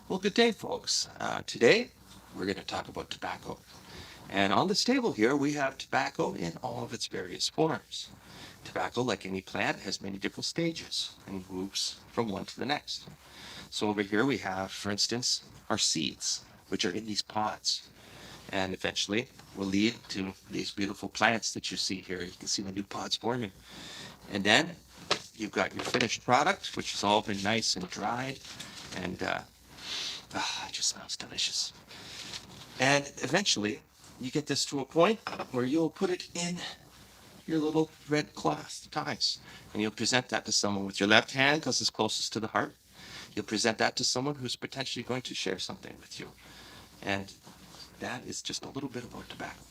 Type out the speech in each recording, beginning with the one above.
Well, good day, folks. Today, we're going to talk about tobacco. And on this table here, we have tobacco in all of its various forms. Tobacco, like any plant, has many different stages and moves from one to the next. So over here we have, for instance, our seeds, which are in these pods. And eventually will lead to these beautiful plants that you see here. You can see the new pods forming. And then you've got your finished product, which has all been nice and dried. And it just smells delicious. And eventually, you get this to a point where you'll put it in your little red cloth ties. And you'll present that to someone with your left hand because it's closest to the heart. You'll present that to someone who's potentially going to share something with you. And that is just a little bit about tobacco.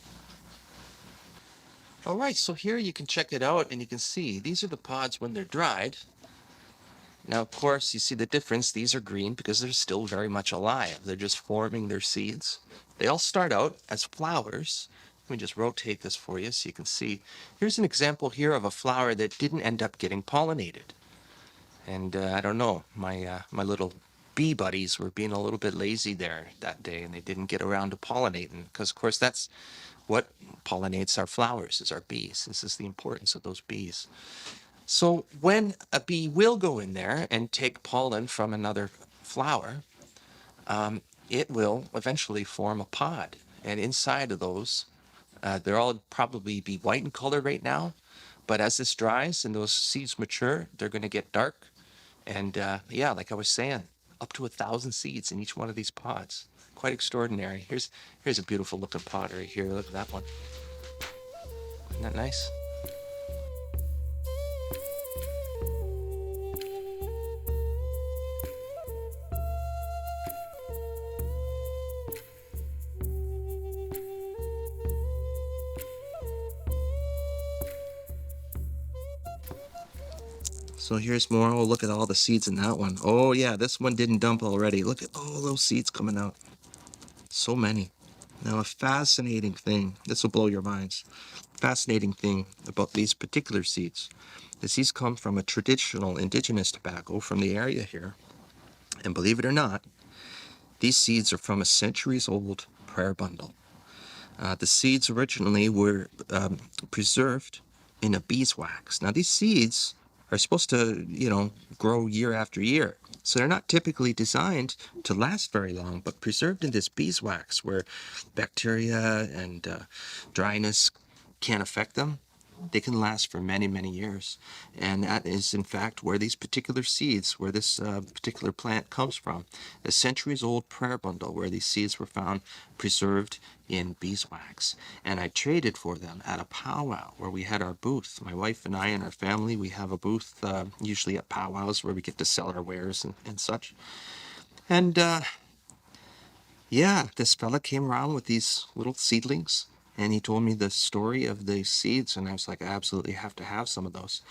All right, so here you can check it out and you can see these are the pods when they're dried. Now, of course, you see the difference. These are green because they're still very much alive. They're just forming their seeds. They all start out as flowers. Let me just rotate this for you so you can see. Here's an example here of a flower that didn't end up getting pollinated. And I don't know, my little bee buddies were being a little bit lazy there that day, and they didn't get around to pollinating. Because, of course, that's what pollinates our flowers, is our bees. This is the importance of those bees. So when a bee will go in there and take pollen from another flower, it will eventually form a pod. And inside of those, they're all probably be white in color right now. But as this dries and those seeds mature, they're going to get dark. And yeah, like I was saying, up to 1,000 seeds in each one of these pods. Quite extraordinary. Here's a beautiful looking pod right here. Look at that one. Isn't that nice? So here's more. Oh, look at all the seeds in that one. Oh, yeah, this one didn't dump already. Look at all those seeds coming out. So many. Now, a fascinating thing, this will blow your minds. Fascinating thing about these particular seeds is these come from a traditional indigenous tobacco from the area here. And believe it or not, these seeds are from a centuries-old prayer bundle. The seeds originally were preserved in a beeswax. Now, these seeds are supposed to, grow year after year. So they're not typically designed to last very long, but preserved in this beeswax where bacteria and dryness can't affect them. They can last for many, many years. And that is, in fact, where these particular seeds, where this particular plant comes from. A centuries old prayer bundle where these seeds were found preserved in beeswax. And I traded for them at a powwow where we had our booth. My wife and I and our family, we have a booth usually at powwows where we get to sell our wares and such. And yeah, this fella came around with these little seedlings and he told me the story of the seeds, and I was like, I absolutely have to have some of those.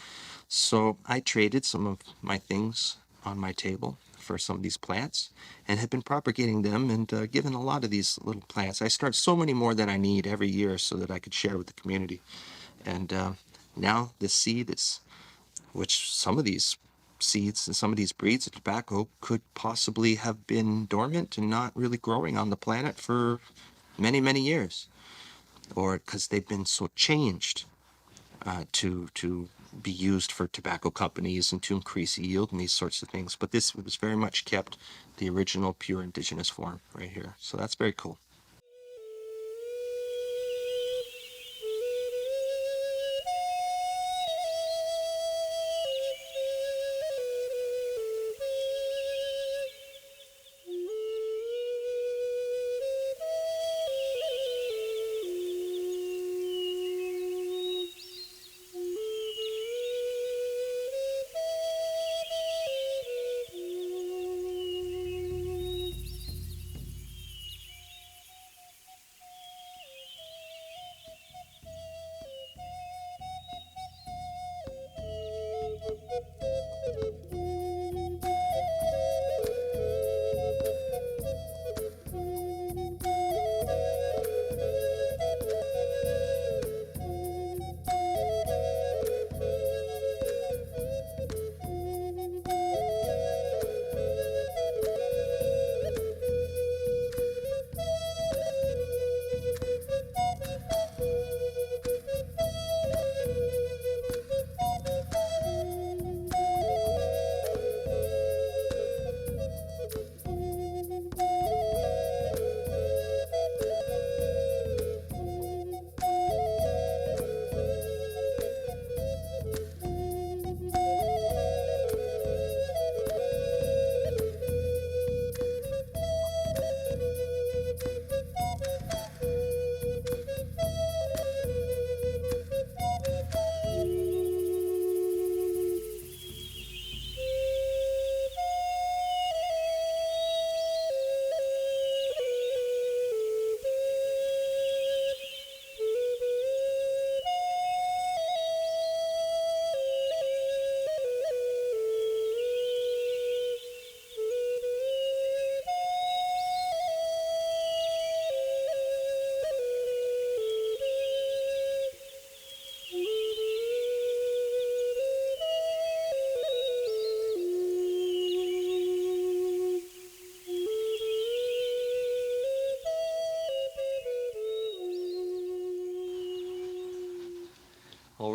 So I traded some of my things on my table for some of these plants and have been propagating them and given a lot of these little plants. I start so many more than I need every year so that I could share with the community. And now this seed is, which some of these seeds and some of these breeds of tobacco could possibly have been dormant and not really growing on the planet for many, many years, or because they've been so changed to be used for tobacco companies and to increase yield and these sorts of things. But this was very much kept the original pure indigenous form right here. So that's very cool.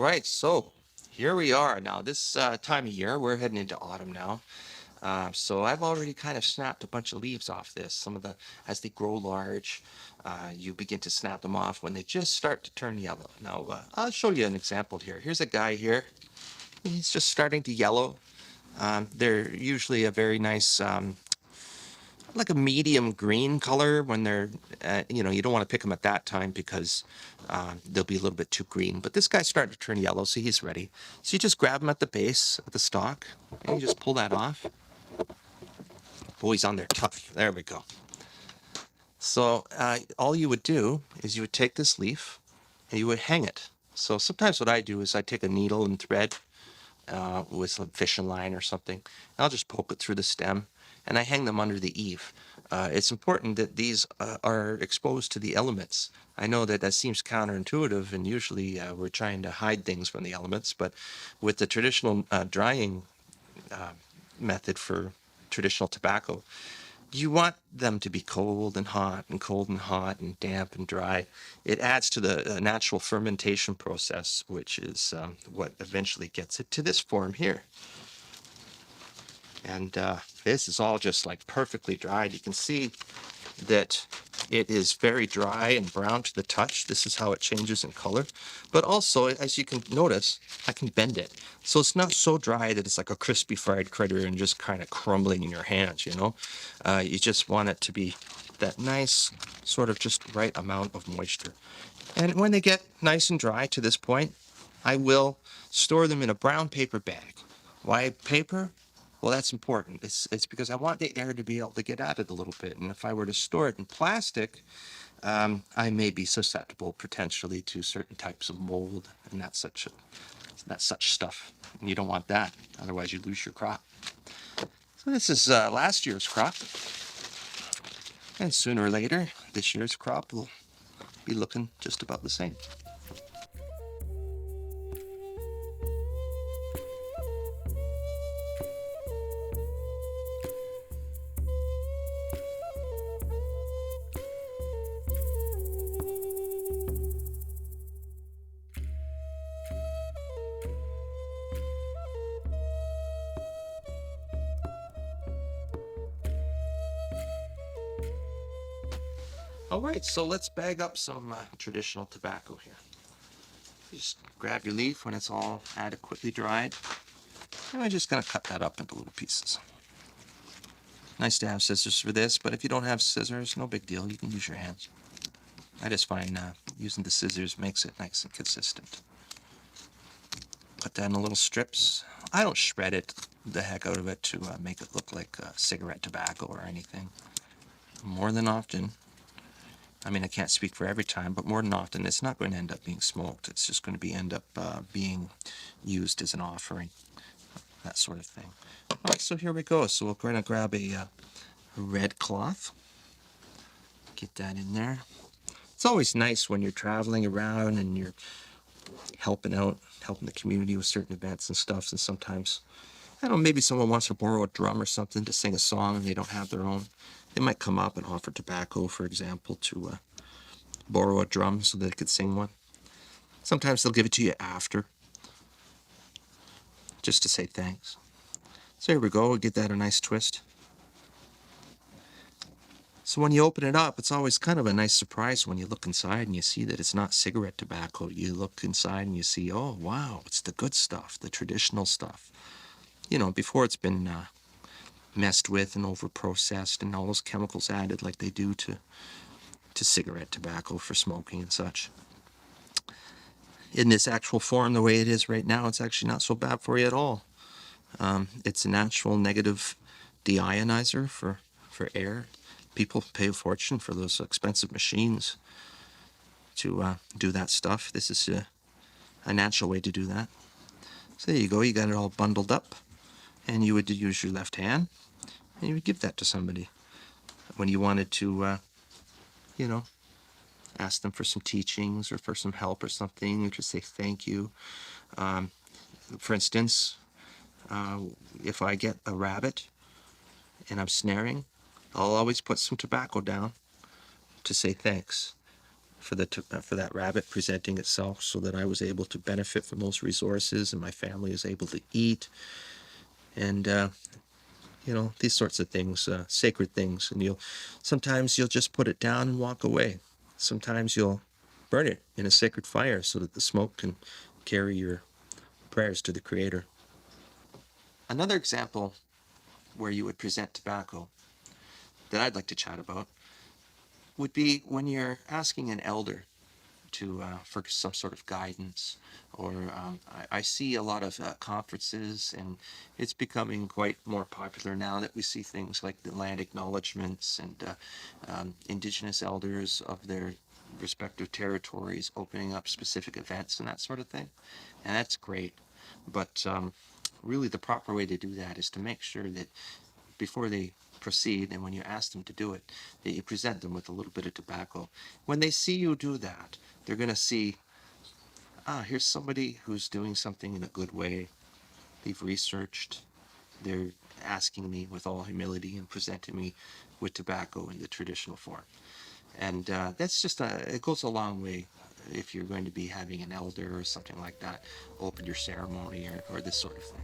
right, so here we are. Now, this time of year, we're heading into autumn now. So I've already kind of snapped a bunch of leaves off this. Some of the, as they grow large, you begin to snap them off when they just start to turn yellow. Now, I'll show you an example here. Here's a guy here. He's just starting to yellow. They're usually a very nice, like a medium green color when they're, you don't want to pick them at that time because they'll be a little bit too green. But this guy's starting to turn yellow, so he's ready. So you just grab him at the base of the stalk, and you just pull that off. Oh, he's on there tough. There we go. So all you would do is you would take this leaf and you would hang it. So sometimes what I do is I take a needle and thread with some fishing line or something. And I'll just poke it through the stem and I hang them under the eave. It's important that these are exposed to the elements. I know that that seems counterintuitive, and usually we're trying to hide things from the elements, but with the traditional drying method for traditional tobacco, you want them to be cold and hot and cold and hot and damp and dry. It adds to the natural fermentation process, which is what eventually gets it to this form here. And this is all just like perfectly dried. You can see that it is very dry and brown to the touch. This is how it changes in color. But also, as you can notice, I can bend it. So it's not so dry that it's like a crispy fried critter and just kind of crumbling in your hands, You just want it to be that nice, sort of just right amount of moisture. And when they get nice and dry to this point, I will store them in a brown paper bag. Why paper? Well, that's important. It's because I want the air to be able to get at it a little bit. And if I were to store it in plastic, I may be susceptible potentially to certain types of mold and that such stuff. And you don't want that. Otherwise, you lose your crop. So this is last year's crop. And sooner or later, this year's crop will be looking just about the same. All right, so let's bag up some traditional tobacco here. You just grab your leaf when it's all adequately dried. And I'm just going to cut that up into little pieces. Nice to have scissors for this, but if you don't have scissors, no big deal. You can use your hands. I just find using the scissors makes it nice and consistent. Put that in little strips. I don't shred it the heck out of it to make it look like cigarette tobacco or anything. More than often, I mean, I can't speak for every time, but more than often, it's not going to end up being smoked. It's just going to end up being used as an offering, that sort of thing. All right, so here we go. So we're going to grab a red cloth. Get that in there. It's always nice when you're traveling around and you're helping the community with certain events and stuff. And sometimes, I don't know, maybe someone wants to borrow a drum or something to sing a song and they don't have their own. They might come up and offer tobacco, for example, to borrow a drum so they could sing one. Sometimes they'll give it to you after, just to say thanks. So here we go. We'll get that a nice twist. So when you open it up, it's always kind of a nice surprise when you look inside and you see that it's not cigarette tobacco. You look inside and you see, oh, wow, it's the good stuff, the traditional stuff. Before it's been messed with and over-processed and all those chemicals added like they do to cigarette tobacco for smoking and such. In this actual form, the way it is right now, it's actually not so bad for you at all. It's a natural negative deionizer for air. People pay a fortune for those expensive machines to do that stuff. This is a natural way to do that. So there you go. You got it all bundled up. And you would use your left hand, and you would give that to somebody when you wanted to, ask them for some teachings or for some help or something, or just say thank you. For instance, if I get a rabbit and I'm snaring, I'll always put some tobacco down to say thanks. for that rabbit presenting itself, so that I was able to benefit from those resources and my family is able to eat. And these sorts of things, sacred things. And sometimes you'll just put it down and walk away. Sometimes you'll burn it in a sacred fire so that the smoke can carry your prayers to the Creator. Another example where you would present tobacco that I'd like to chat about would be when you're asking an elder for some sort of guidance, or I see a lot of conferences, and it's becoming quite more popular now that we see things like the land acknowledgements and indigenous elders of their respective territories opening up specific events and that sort of thing, and that's great. But really, the proper way to do that is to make sure that before they proceed, and when you ask them to do it, that you present them with a little bit of tobacco. When they see you do that, they're going to see, here's somebody who's doing something in a good way. They've researched. They're asking me with all humility and presenting me with tobacco in the traditional form. And that's it goes a long way if you're going to be having an elder or something like that open your ceremony, or this sort of thing.